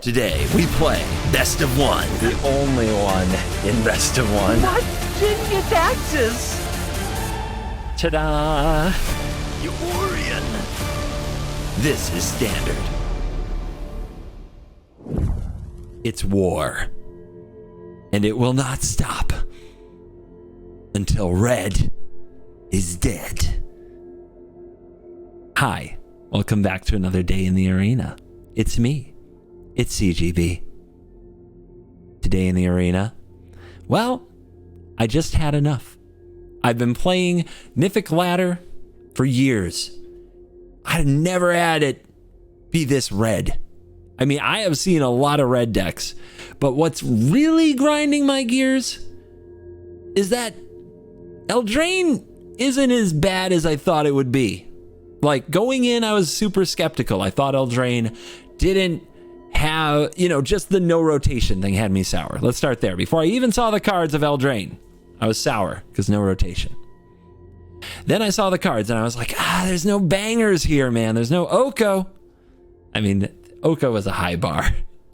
Today, we play Best of One. The only one in Best of One. What? Didn't get taxes. Ta-da! Eurian. This is Standard. It's war. And it will not stop until Red is dead. Hi, welcome back to another day in the arena. It's me. It's CGB. Today in the arena, well, I just had enough. I've been playing Mythic ladder for years. I've never had it be this red. I mean, I have seen a lot of red decks, but what's really grinding my gears is that Eldraine isn't as bad as I thought it would be. Like, going in, I was super skeptical. I thought Eldraine didn't have, just the no rotation thing had me sour. Let's start there. Before I even saw the cards of Eldraine, I was sour because no rotation. Then I saw the cards and I was like, there's no bangers here, man. There's no Oko. I mean, Oko was a high bar.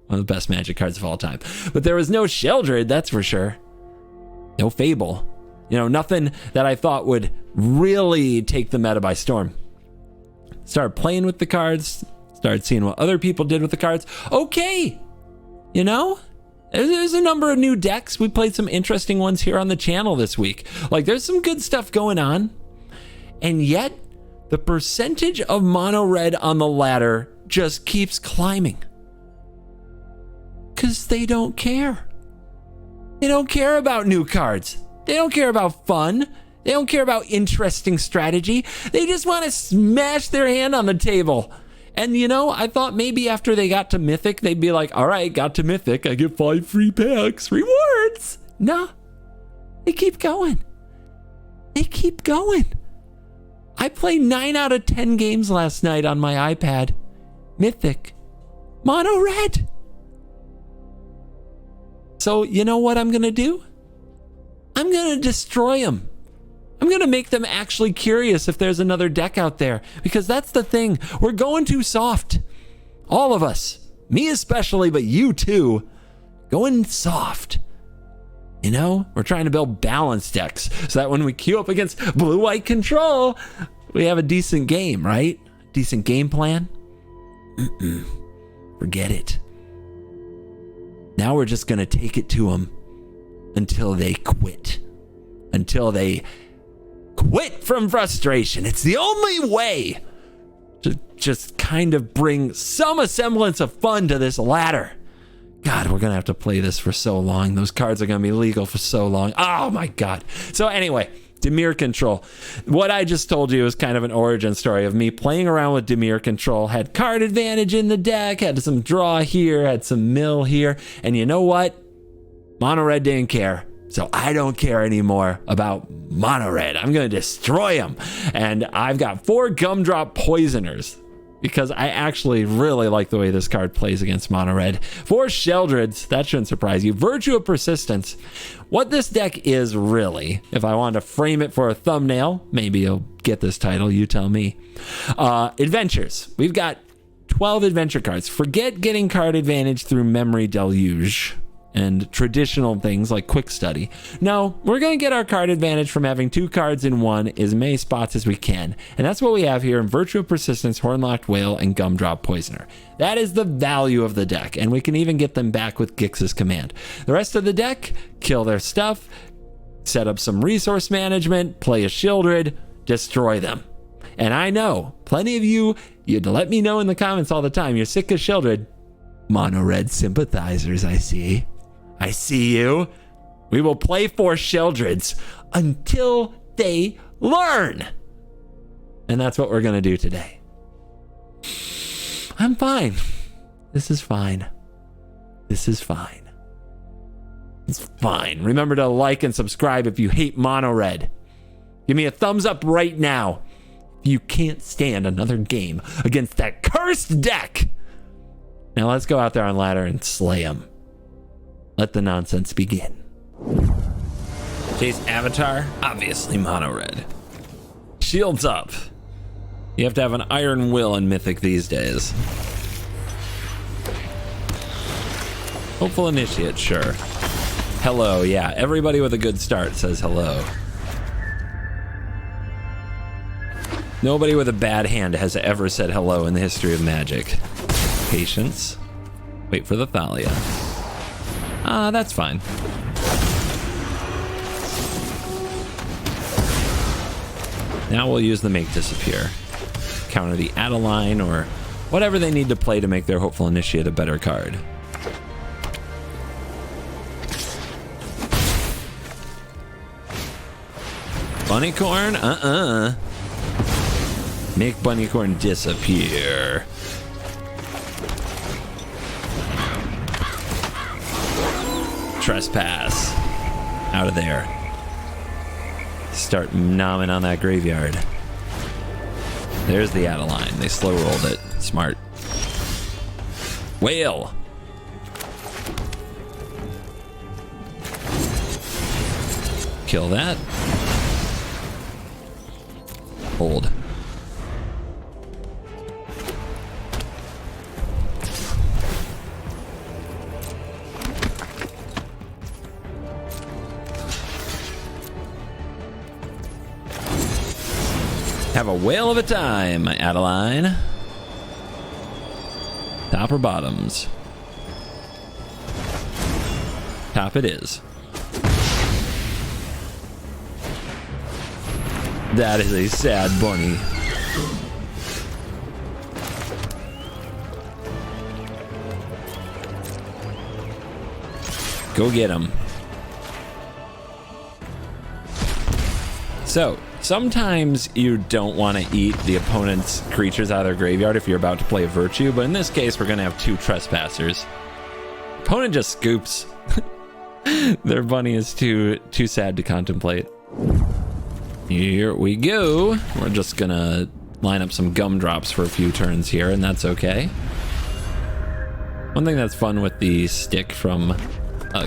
One of the best Magic cards of all time. But there was no Sheldred, that's for sure. No Fable. Nothing that I thought would really take the meta by storm. Started playing with the cards. Started seeing what other people did with the cards. Okay. There's a number of new decks. We played some interesting ones here on the channel this week. Like, there's some good stuff going on. And yet, the percentage of mono red on the ladder just keeps climbing. Because they don't care. They don't care about new cards. They don't care about fun. They don't care about interesting strategy. They just want to smash their hand on the table. And I thought maybe after they got to Mythic, they'd be like, all right, got to Mythic, I get 5 free packs, rewards. No, they keep going. They keep going. I played 9 out of 10 games last night on my iPad. Mythic. Mono red. So you know what I'm going to do? I'm going to destroy them. I'm going to make them actually curious if there's another deck out there. Because that's the thing. We're going too soft. All of us. Me especially, but you too. Going soft. We're trying to build balanced decks so that when we queue up against blue-white control, we have a decent game, right? Decent game plan. Forget it. Now we're just going to take it to them until they quit. Until they quit from frustration. It's the only way to just kind of bring some semblance of fun to this ladder. God, we're going to have to play this for so long. Those cards are going to be legal for so long. Oh my God. So anyway, Dimir control. What I just told you is kind of an origin story of me playing around with Dimir control. Had card advantage in the deck, had some draw here, had some mill here. And you know what? Mono red didn't care. So I don't care anymore about mono red. I'm going to destroy them. And I've got 4 Gumdrop Poisoners because I actually really like the way this card plays against mono red. 4 Sheldreds, that shouldn't surprise you. Virtue of Persistence. What this deck is really, if I wanted to frame it for a thumbnail, maybe you'll get this title, you tell me. Adventures. We've got 12 adventure cards. Forget getting card advantage through Memory Deluge and traditional things like Quick Study. No, we're going to get our card advantage from having 2 cards in one as many spots as we can. And that's what we have here in Virtue of Persistence, Hornlocked Whale, and Gumdrop Poisoner. That is the value of the deck, and we can even get them back with Gix's command. The rest of the deck, kill their stuff, set up some resource management, play a Sheldred, destroy them. And I know, plenty of you'd let me know in the comments all the time, you're sick of Sheldred. Mono red sympathizers, I see. I see you. We will play 4 Sheldreds until they learn. And that's what we're going to do today. I'm fine. This is fine. This is fine. It's fine. Remember to like and subscribe if you hate mono red. Give me a thumbs up right now if you can't stand another game against that cursed deck. Now let's go out there on ladder and slay them. Let the nonsense begin. Chase Avatar, obviously mono red. Shields up. You have to have an iron will in Mythic these days. Hopeful initiate, sure. Hello, yeah. Everybody with a good start says hello. Nobody with a bad hand has ever said hello in the history of Magic. Patience. Wait for the Thalia. Ah, that's fine. Now we'll use the Make Disappear. Counter the Adeline or whatever they need to play to make their Hopeful Initiate a better card. Bunnycorn? Make Bunnycorn disappear. Trespass. Out of there. Start nomming on that graveyard. There's the Adeline. They slow rolled it. Smart. Whale. Kill that. Hold. Have a whale of a time, Adeline. Top or bottoms? Top it is. That is a sad bunny. Go get him. So, sometimes you don't want to eat the opponent's creatures out of their graveyard if you're about to play a Virtue, but in this case, we're going to have 2 Trespassers. Opponent just scoops. Their bunny is too sad to contemplate. Here we go. We're just going to line up some gumdrops for a few turns here, and that's okay. One thing that's fun with the stick from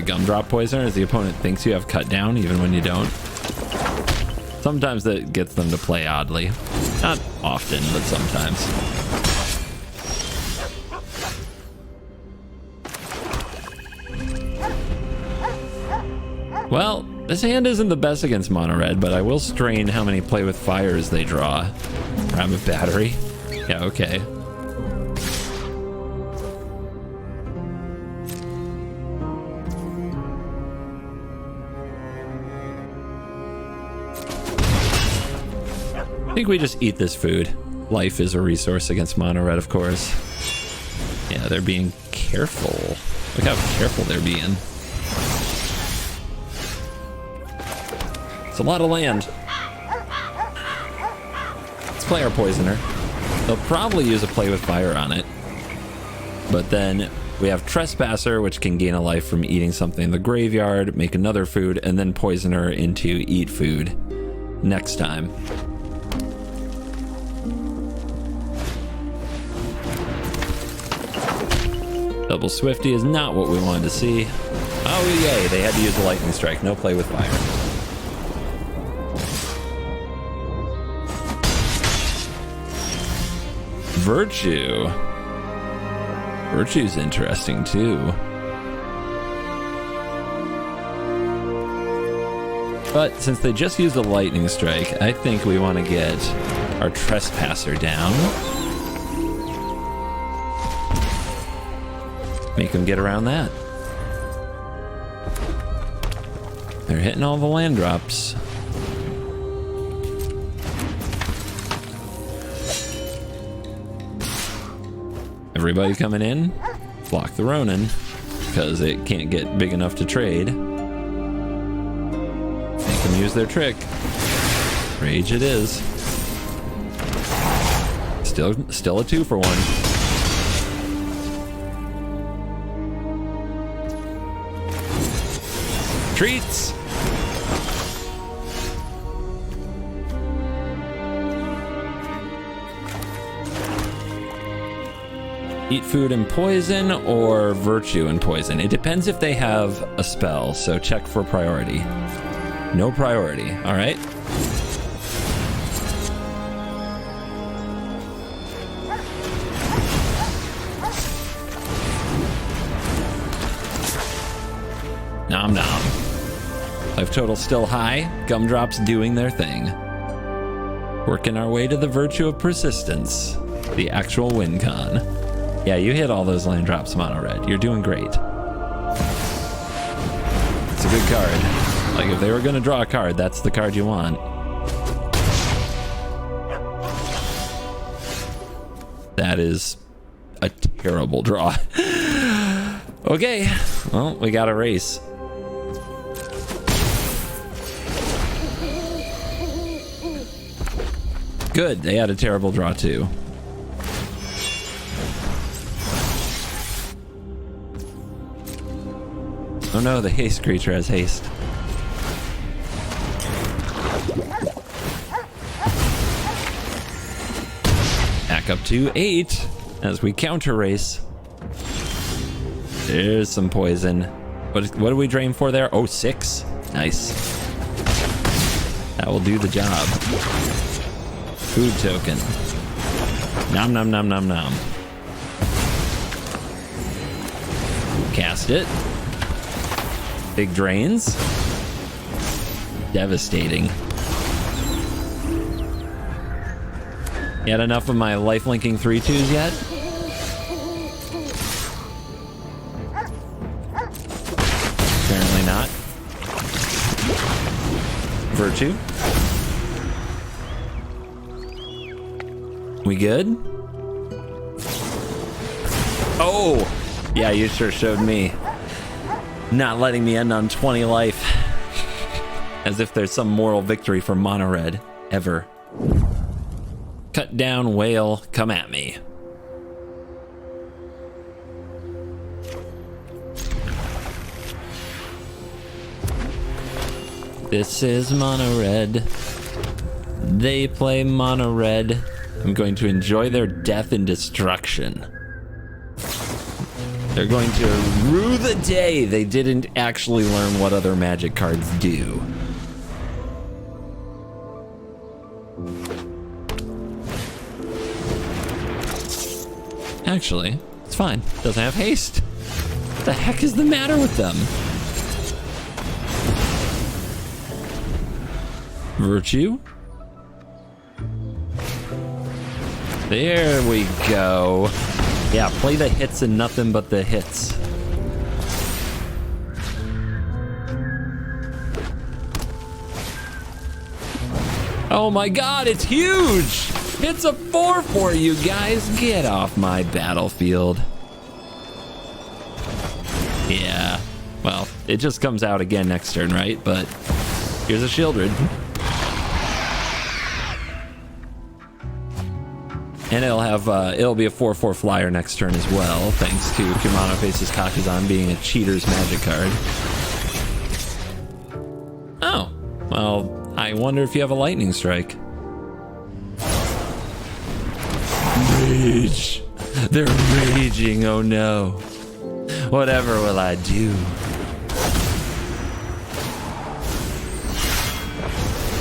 Gumdrop Poisoner is the opponent thinks you have cut down even when you don't. Sometimes that gets them to play oddly. Not often, but sometimes. Well, this hand isn't the best against mono red, but I will strain how many Play with Fires they draw. Ram of Battery. Yeah, okay. I think we just eat this food. Life is a resource against mono red, of course. Yeah, they're being careful. Look how careful they're being. It's a lot of land. Let's play our Poisoner. They'll probably use a Play with Fire on it. But then we have Trespasser, which can gain a life from eating something in the graveyard, make another food, and then Poisoner into eat food next time. Double Swifty is not what we wanted to see. Oh yay, they had to use a Lightning Strike. No Play with Fire. Virtue. Virtue's interesting too. But since they just used a Lightning Strike, I think we want to get our Trespasser down. Make them get around that. They're hitting all the land drops. Everybody coming in, block the Ronin, because it can't get big enough to trade. Make them use their trick. Rage it is. Still a 2-for-1. Treats. Eat food and poison or virtue and poison. It depends if they have a spell, so check for priority. No priority, all right? Nom nom. Life total still high. Gumdrops doing their thing. Working our way to the virtue of persistence. The actual win con. Yeah, you hit all those land drops, Mono Red. You're doing great. It's a good card. Like, if they were going to draw a card, that's the card you want. That is a terrible draw. Okay, well, we got a race. Good, they had a terrible draw too. Oh no, the haste creature has haste. Back up to 8 as we counter race. There's some poison. What do we drain for there? Oh, 6. Nice. That will do the job. Food token. Nom nom nom nom nom. Cast it. Big drains. Devastating. You had enough of my life-linking 3/2s yet? Apparently not. Virtue. We good? Oh! Yeah, you sure showed me. Not letting me end on 20 life. As if there's some moral victory for Mono Red. Ever. Cut down whale, come at me. This is Mono Red. They play Mono Red. I'm going to enjoy their death and destruction. They're going to rue the day they didn't actually learn what other Magic cards do. Actually, it's fine. Doesn't have haste. What the heck is the matter with them? Virtue? There we go. Yeah, play the hits and nothing but the hits. Oh my god, it's huge! It's a 4 you guys. Get off my battlefield. Yeah, well, it just comes out again next turn, right? But here's a Shieldred. And it'll be a 4/4 flyer next turn as well, thanks to Kumano Faces Kakuzan being a cheater's Magic card. Oh, well, I wonder if you have a Lightning Strike. Rage. They're raging, oh no. Whatever will I do?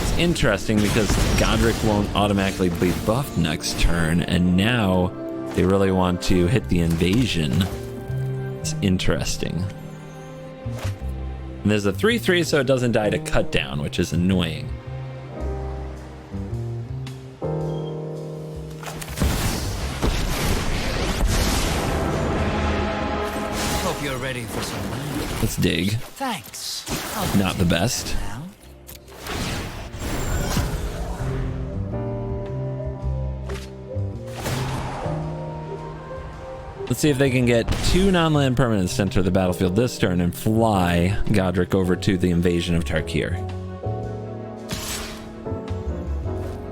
It's interesting because Godric won't automatically be buffed next turn, and now they really want to hit the invasion. It's interesting. And there's a 3/3, so it doesn't die to cut down, which is annoying. Hope you're ready for some. Let's dig. Thanks. Not the best. Now. Let's see if they can get 2 non-land permanents to enter the battlefield this turn and fly Godric over to the invasion of Tarkir.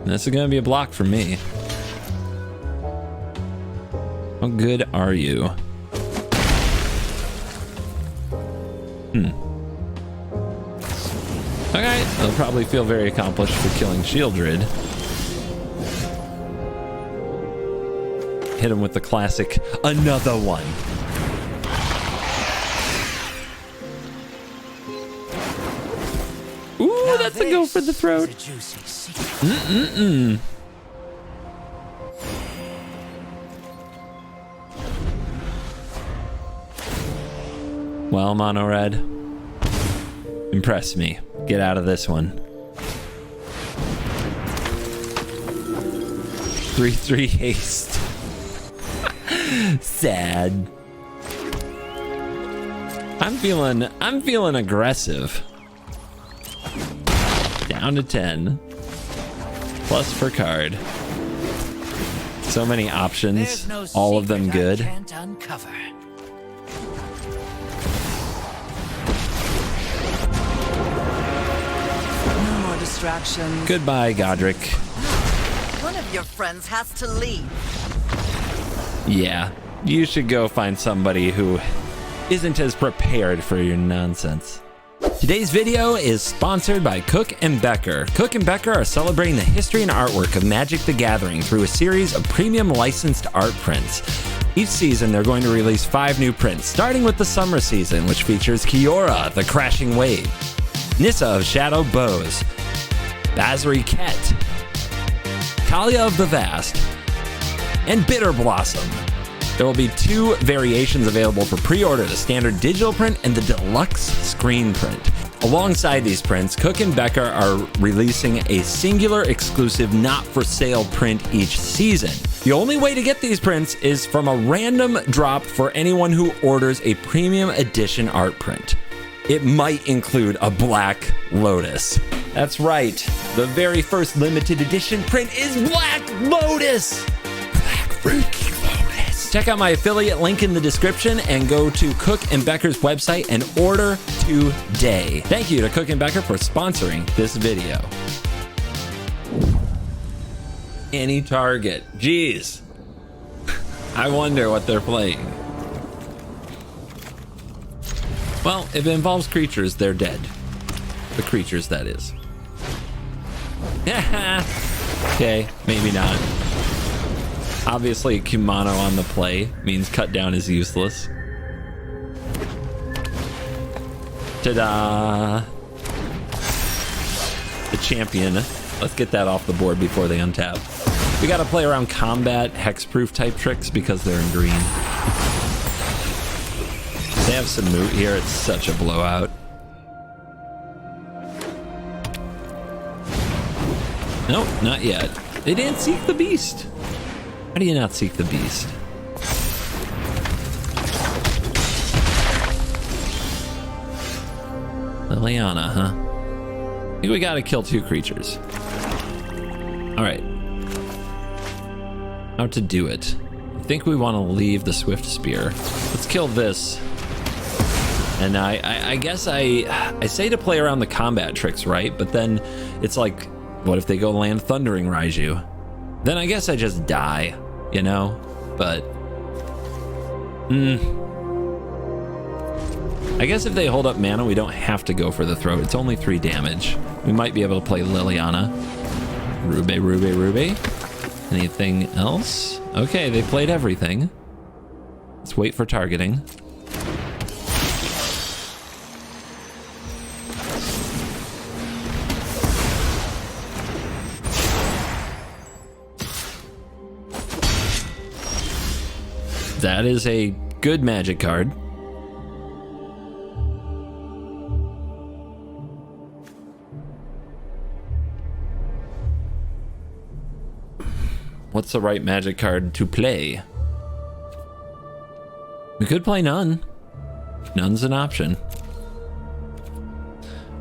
And this is going to be a block for me. How good are you? Okay, they'll probably feel very accomplished for killing Shieldred. Hit him with the classic, another one. Ooh, now that's a go for the throat. Well, Mono Red, Impress me. Get out of this one. 3/3 haste. Sad. I'm feeling aggressive. Down to 10. Plus per card. So many options, There's no all of them secret good. I can't uncover. No more distractions. Goodbye, Godric. One of your friends has to leave. Yeah, you should go find somebody who isn't as prepared for your nonsense. Today's video is sponsored by Cook & Becker. Cook & Becker are celebrating the history and artwork of Magic the Gathering through a series of premium licensed art prints. Each season, they're going to release 5 new prints, starting with the summer season, which features Kiora, the Crashing Wave, Nissa of Shadow Bows, Basri Ket, Kalia of the Vast, and Bitter Blossom. There will be 2 variations available for pre-order, the standard digital print and the deluxe screen print. Alongside these prints, Cook & Becker are releasing a singular exclusive not-for-sale print each season. The only way to get these prints is from a random drop for anyone who orders a premium edition art print. It might include a Black Lotus. That's right, the very first limited edition print is Black Lotus! Black freaking Lotus. Check out my affiliate link in the description and go to Cook & Becker's website and order today. Thank you to Cook & Becker for sponsoring this video. Any target. Jeez. I wonder what they're playing. Well, if it involves creatures, they're dead. The creatures, that is. Okay, maybe not. Obviously, Kumano on the play means cut down is useless. Ta-da! The champion. Let's get that off the board before they untap. We gotta play around combat, hexproof type tricks because they're in green. They have some moot here. It's such a blowout. Nope, not yet. They didn't seek the beast. How do you not seek the beast? Liliana, huh? I think we gotta kill 2 creatures. Alright. How to do it. I think we want to leave the Swift Spear. Let's kill this. And I guess I say to play around the combat tricks, right? But then it's like, what if they go land Thundering Raiju? Then I guess I just die, you know? But I guess if they hold up mana, we don't have to go for the throat. It's only 3 damage. We might be able to play Liliana. Rube. Anything else? Okay, they played everything. Let's wait for targeting. That is a good magic card. What's the right magic card to play? We could play none. None's an option.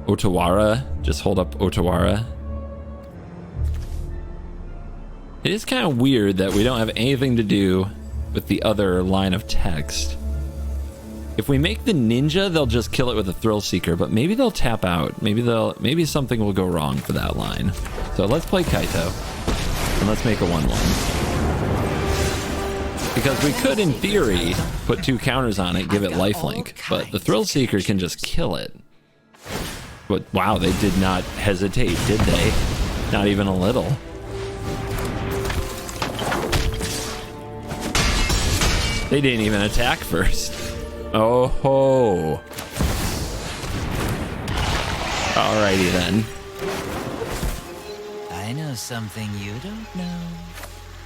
Otawara. Just hold up Otawara. It is kind of weird that we don't have anything to do with the other line of text. If we make the ninja, they'll just kill it with a Thrill Seeker, but maybe they'll tap out. Maybe something will go wrong for that line. So let's play Kaito. And let's make a 1/1. Because we could, in theory, put 2 counters on it, give it lifelink, but the Thrill Seeker can just kill it. But wow, they did not hesitate, did they? Not even a little. They didn't even attack first. Oh ho. Alrighty then. I know something you don't know.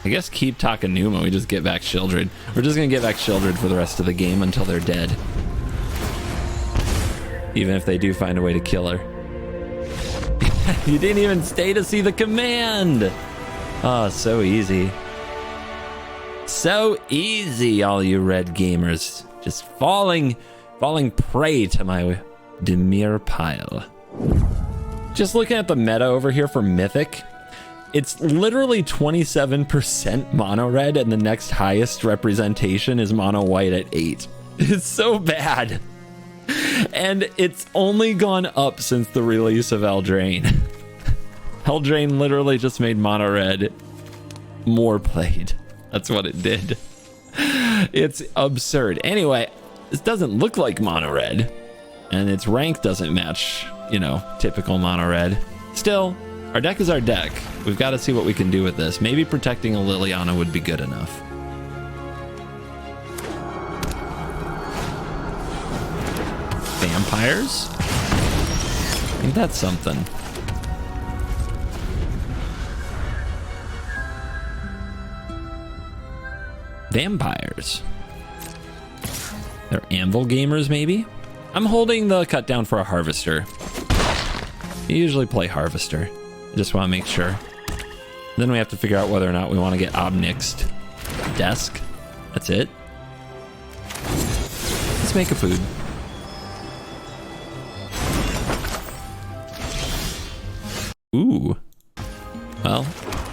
I guess keep Takanuma, we just get back Shieldred. We're just gonna get back Shieldred for the rest of the game until they're dead. Even if they do find a way to kill her. You didn't even stay to see the command. Oh, so easy. So easy, all you red gamers. Just falling prey to my Demir pile. Just looking at the meta over here for Mythic, it's literally 27% mono red, and the next highest representation is mono white at 8. It's so bad. And it's only gone up since the release of Eldraine. Eldraine literally just made mono red more played. That's what it did. It's absurd. Anyway, this doesn't look like mono red, and its rank doesn't match, you know, typical mono red. Still, our deck is our deck. We've got to see what we can do with this. Maybe protecting a Liliana would be good enough. Vampires? I think that's something. Vampires. They're Anvil gamers, maybe? I'm holding the cut down for a Harvester. You usually play Harvester. I just want to make sure. Then we have to figure out whether or not we want to get Obnixed. Desk. That's it. Let's make a food. Ooh. Well,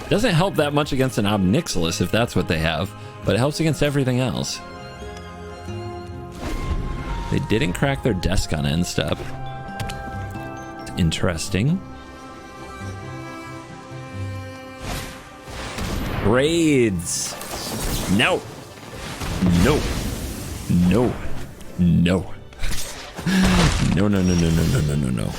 doesn't help that much against an Obnixilis if that's what they have, but it helps against everything else. They didn't crack their desk on end step. Interesting. Braids. No. No. No. No. No, no, no, no, no, no, no, no, no.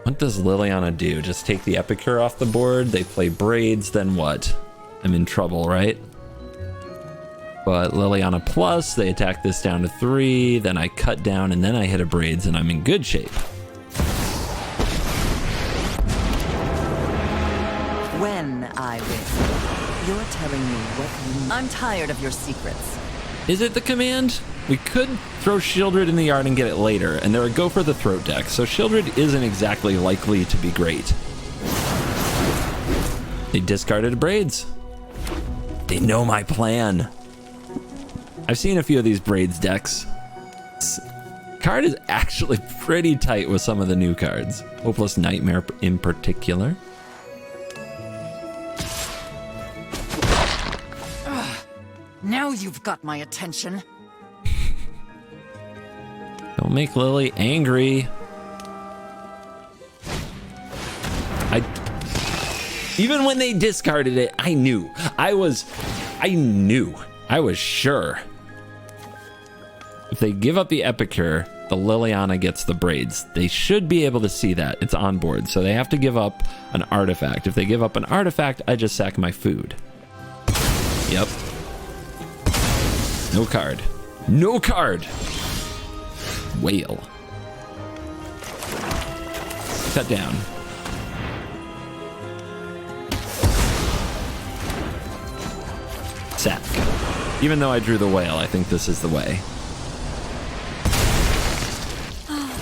What does Liliana do? Just take the Epicure off the board? They play Braids, then what? I'm in trouble, right? But Liliana plus, they attack this down to 3, then I cut down, and then I hit a Braids, and I'm in good shape. When I win, you're telling me what you... I'm tired of your secrets. Is it the command? We could throw Shieldred in the yard and get it later, and they're a go for the throat deck, so Shieldred isn't exactly likely to be great. They discarded Braids. They know my plan. I've seen a few of these Braids decks. This card is actually pretty tight with some of the new cards. Hopeless Nightmare in particular. Now you've got my attention. Don't make Lily angry. Even when they discarded it, I knew. I was sure. If they give up the Epicure, the Liliana gets the Braids. They should be able to see that. It's on board, so they have to give up an artifact. If they give up an artifact, I just sack my food. Yep. No card. No card! Whale. Cut down. Sack. Even though I drew the whale, I think this is the way.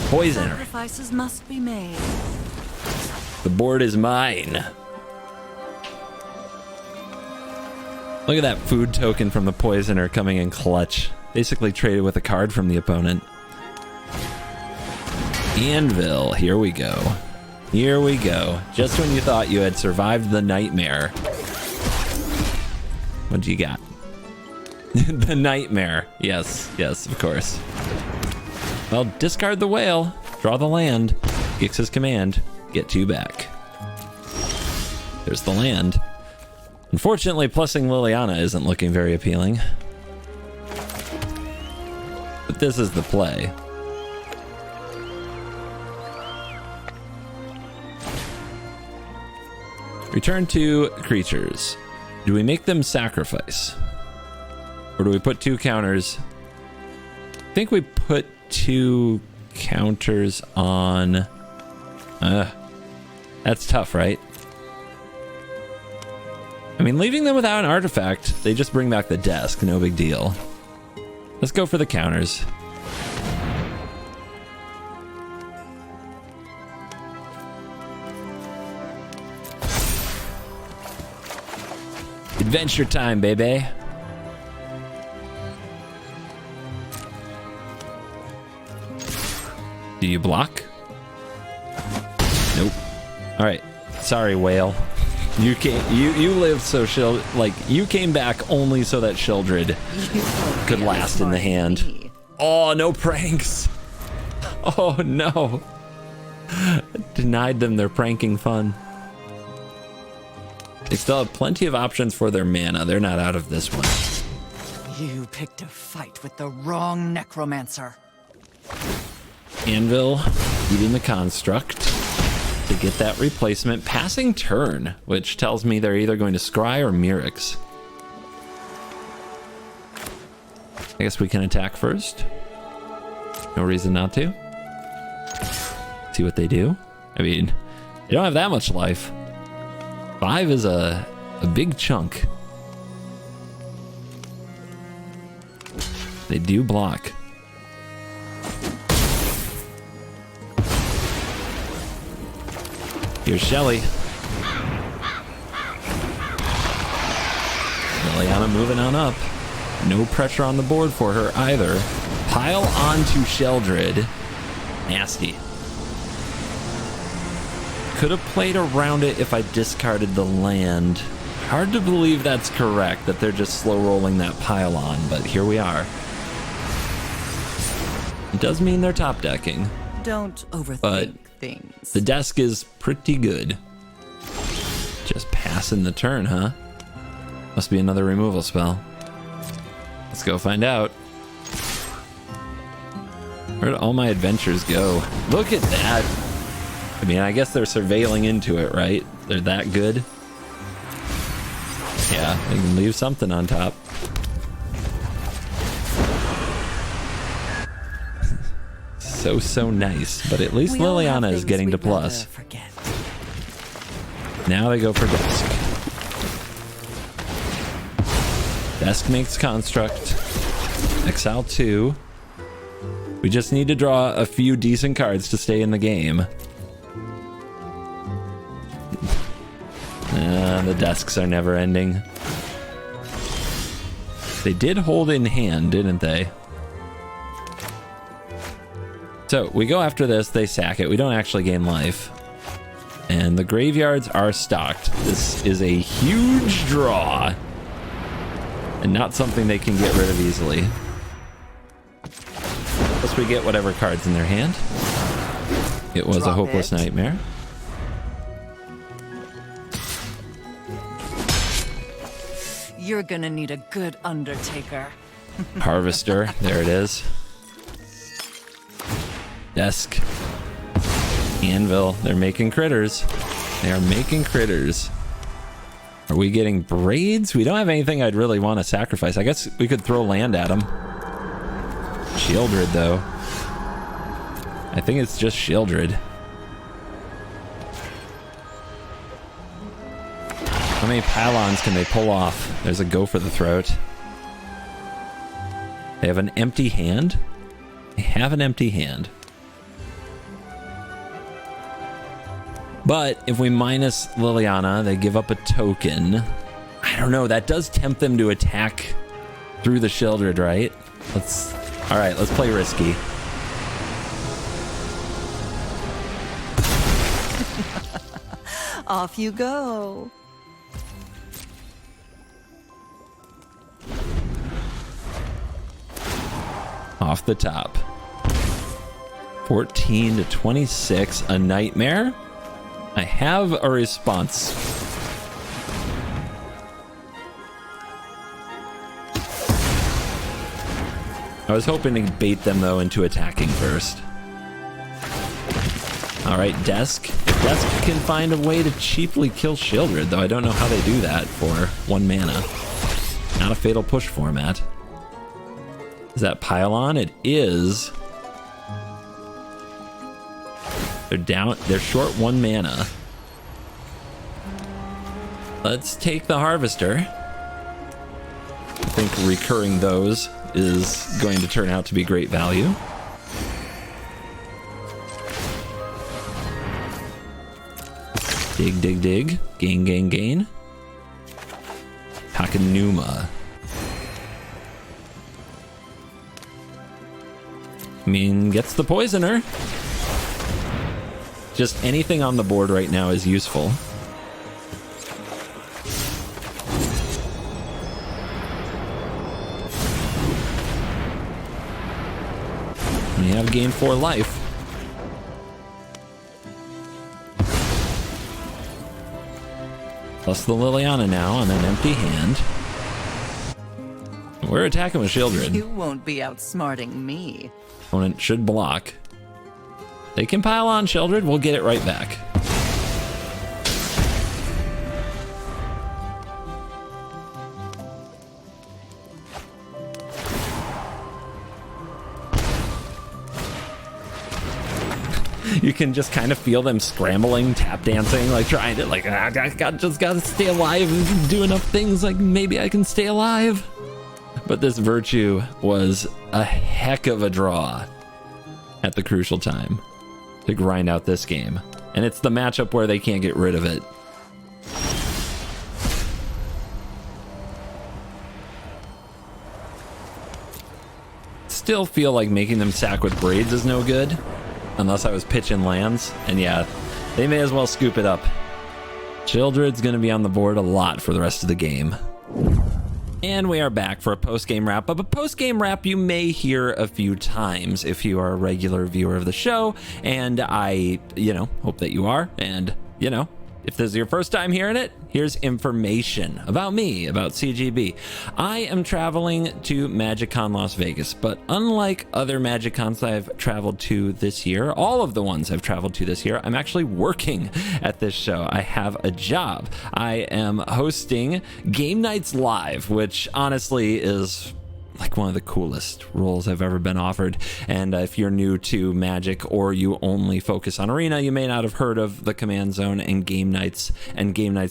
Poisoner. Sacrifices must be made. The board is mine. Look at that food token from the Poisoner coming in clutch. Basically traded with a card from the opponent. Anvil, here we go. Here we go. Just when you thought you had survived the nightmare. What do you got? The nightmare. Yes, yes, of course. Well, discard the whale, draw the land, Gix's command, get 2 back. There's the land. Unfortunately, plussing Liliana isn't looking very appealing. But this is the play. Return 2 creatures. Do we make them sacrifice? Or do we put 2 counters? I think we put 2 counters on... That's tough, right? I mean, leaving them without an artifact, they just bring back the desk. No big deal. Let's go for the counters. Adventure time, baby. Do you block? Nope. All right. Sorry, whale. You lived so you came back only so that Sheldred could last in the hand. Oh, no pranks. Oh no. Denied them their pranking fun. They still have plenty of options for their mana. They're not out of this one. You picked a fight with the wrong necromancer. Anvil eating the construct to get that replacement. Passing turn, which tells me they're either going to scry or Mirix. I guess we can attack first. No reason not to. See what they do. I mean, they don't have that much life. 5 is a big chunk. They do block. Here's Shelly. Liliana moving on up. No pressure on the board for her either. Pile onto Sheldred. Nasty. Could have played around it if I discarded the land. Hard to believe that's correct, that they're just slow rolling that pile on, but here we are. It does mean they're top decking. Don't overthink things. The desk is pretty good. Just passing the turn, huh? Must be another removal spell. Let's go find out. Where'd all my adventures go? Look at that. I mean, I guess they're surveilling into it, right? They're that good. Yeah, they can leave something on top. So nice, but at least Liliana is getting to plus. Now they go for desk. Desk makes construct. Exile 2. We just need to draw a few decent cards to stay in the game. The desks are never ending. They did hold in hand, didn't they? So we go after this, they sack it. We don't actually gain life. And the graveyards are stocked. This is a huge draw. And not something they can get rid of easily. Plus we get whatever cards in their hand. It was a hopeless nightmare. You're gonna need a good undertaker. Harvester, there it is. Desk. Anvil, they're making critters. They are making critters. Are we getting braids? We don't have anything I'd really want to sacrifice. I guess we could throw land at them. Sheldred, though. I think it's just Sheldred. How many pylons can they pull off? There's a go for the throat. They have an empty hand? They have an empty hand. But if we minus Liliana, they give up a token. I don't know. That does tempt them to attack through the Sheldred, right? All right, let's play risky. Off you go. Off the top. 14 to 26, a nightmare. I have a response. I was hoping to bait them, though, into attacking first. All right, Desk. If Desk can find a way to cheaply kill Sheldred, though I don't know how they do that for 1 mana. Not a Fatal Push format. Is that Pylon? It is. They're down. They're short 1 mana. let's take the harvester. I think recurring those is going to turn out to be great value. Dig, dig, dig. Gain, gain, gain. Hakanuma. I mean, gets the poisoner. Just anything on the board right now is useful. We have gained 4 life. Plus the Liliana now on an empty hand. We're attacking with Shieldred. You won't be outsmarting me. Opponent should block. They can pile on Shieldred, we'll get it right back. You can just kind of feel them scrambling, tap dancing, like trying to, like, I just gotta stay alive and do enough things, like maybe I can stay alive. But this Virtue was a heck of a draw at the crucial time to grind out this game. And it's the matchup where they can't get rid of it. Still feel like making them sack with braids is no good. Unless I was pitching lands. And yeah, they may as well scoop it up. Childred's going to be on the board a lot for the rest of the game. And we are back for a post-game wrap up. A post-game wrap you may hear a few times if you are a regular viewer of the show. And I, hope that you are. And, if this is your first time hearing it, here's information about me, about CGB. I am traveling to MagicCon Las Vegas, but unlike other MagicCons I've traveled to this year, all of the ones I've traveled to this year, I'm actually working at this show. I have a job. I am hosting Game Nights Live, which honestly is like one of the coolest roles I've ever been offered. And if you're new to Magic or you only focus on Arena, you may not have heard of the Command Zone and Game Nights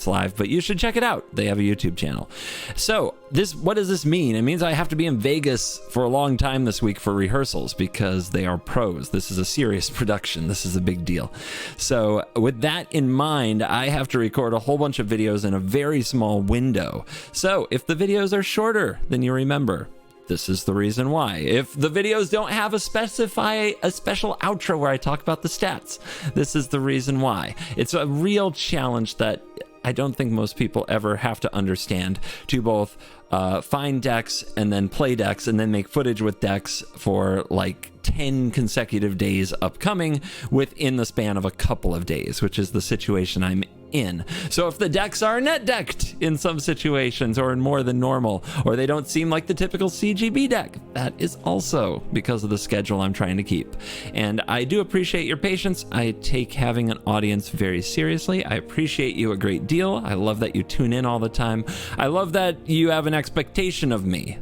Live, but you should check it out. They have a YouTube channel. So what does this mean? It means I have to be in Vegas for a long time this week for rehearsals because they are pros. This is a serious production. This is a big deal. So with that in mind, I have to record a whole bunch of videos in a very small window. So if the videos are shorter than you remember, this is the reason why. If the videos don't have a special outro where I talk about the stats, this is the reason why. It's a real challenge that I don't think most people ever have to understand, to both find decks and then play decks and then make footage with decks for like 10 consecutive days upcoming within the span of a couple of days, which is the situation I'm in. So if the decks are net decked in some situations or in more than normal, or they don't seem like the typical CGB deck, that is also because of the schedule I'm trying to keep. And I do appreciate your patience. I take having an audience very seriously. I appreciate you a great deal. I love that you tune in all the time. I love that you have an expectation of me,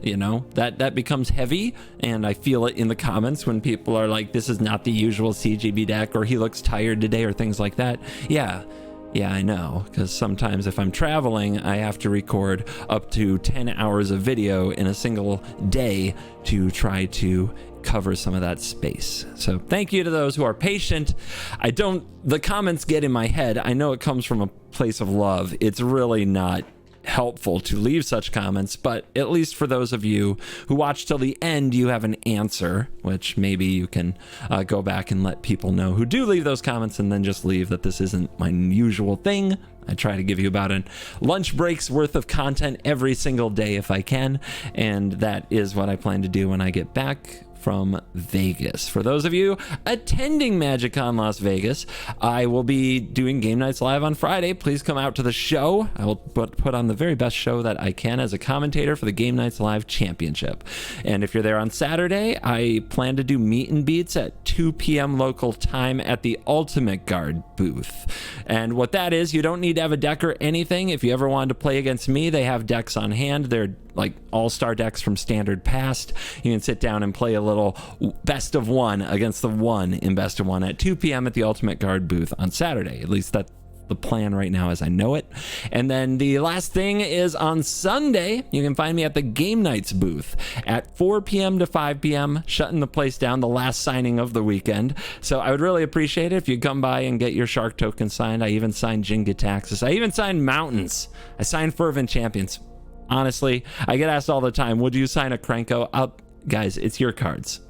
that becomes heavy, and I feel it in the comments when people are like, this is not the usual CGB deck, or he looks tired today, or things like that. Yeah, I know, because sometimes if I'm traveling, I have to record up to 10 hours of video in a single day to try to cover some of that space. So thank you to those who are patient. The comments get in my head. I know it comes from a place of love. It's really not helpful to leave such comments, but at least for those of you who watch till the end, you have an answer, which maybe you can go back and let people know who do leave those comments, and then just leave that this isn't my usual thing. I try to give you about a lunch break's worth of content every single day if I can, and that is what I plan to do when I get back from Vegas. For those of you attending MagicCon Las Vegas, I will be doing Game Nights Live on Friday. Please come out to the show. I will put on the very best show that I can as a commentator for the Game Nights Live Championship. And if you're there on Saturday, I plan to do meet and beats at 2 p.m. local time at the Ultimate Guard booth. And what that is, you don't need to have a deck or anything. If you ever wanted to play against me, they have decks on hand. They're like all-star decks from Standard Past. You can sit down and play a little best of one against the one in best of one at 2 p.m. at the Ultimate Guard booth on Saturday. At least that's the plan right now as I know it. And then the last thing is on Sunday, you can find me at the Game Nights booth at 4 p.m. to 5 p.m., shutting the place down, the last signing of the weekend. So I would really appreciate it if you come by and get your Shark token signed. I even signed Jingataxis. I even signed Mountains. I signed Fervent Champions. Honestly, I get asked all the time, would you sign a Krenko? Guys, it's your cards.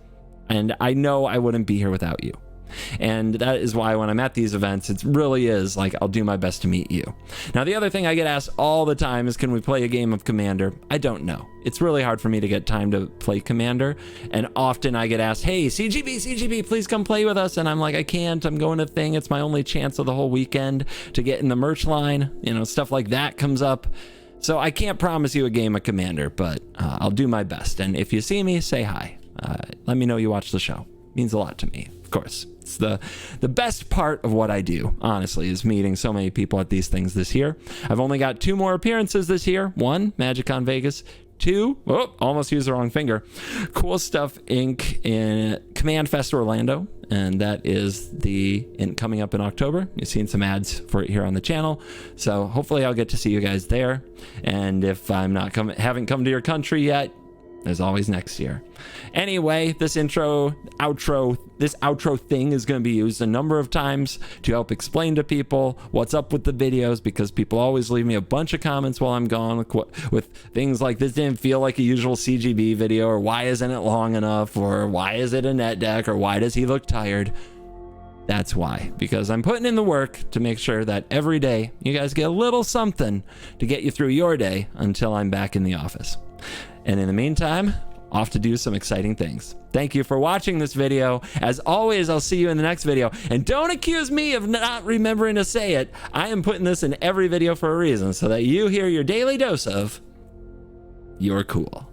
And I know I wouldn't be here without you. And that is why when I'm at these events, it really is like I'll do my best to meet you. Now, the other thing I get asked all the time is, can we play a game of Commander? I don't know. It's really hard for me to get time to play Commander. And often I get asked, hey, CGB, please come play with us. And I'm like, I can't. I'm going to thing. It's my only chance of the whole weekend to get in the merch line. You know, stuff like that comes up. So I can't promise you a game of Commander, but I'll do my best. And if you see me, say hi. Let me know you watch the show. It means a lot to me, of course. It's the best part of what I do, honestly, is meeting so many people at these things this year. I've only got 2 more appearances this year. 1, MagicCon Vegas. 2, almost used the wrong finger, Cool Stuff Inc. in Command Fest Orlando, and that is coming up in October. You've seen some ads for it here on the channel, so hopefully I'll get to see you guys there. And if I'm not haven't come to your country yet, there's always next year. Anyway, this outro thing is going to be used a number of times to help explain to people what's up with the videos, because people always leave me a bunch of comments while I'm gone with things like, this didn't feel like a usual CGB video, or why isn't it long enough, or why is it a net deck, or why does he look tired? That's why, because I'm putting in the work to make sure that every day you guys get a little something to get you through your day until I'm back in the office. And in the meantime, off to do some exciting things. Thank you for watching this video. As always, I'll see you in the next video. And don't accuse me of not remembering to say it. I am putting this in every video for a reason, so that you hear your daily dose of "you're cool."